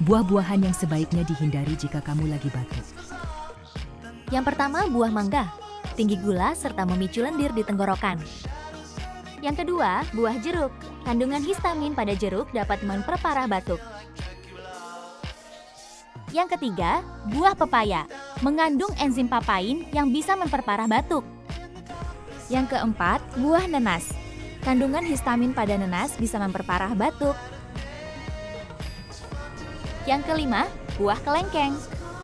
Buah-buahan yang sebaiknya dihindari jika kamu lagi batuk. Yang pertama, buah mangga. Tinggi gula serta memicu lendir di tenggorokan. Yang kedua, buah jeruk. Kandungan histamin pada jeruk dapat memperparah batuk. Yang ketiga, buah pepaya. Mengandung enzim papain yang bisa memperparah batuk. Yang keempat, buah nenas. Kandungan histamin pada nenas bisa memperparah batuk. Yang kelima, buah kelengkeng.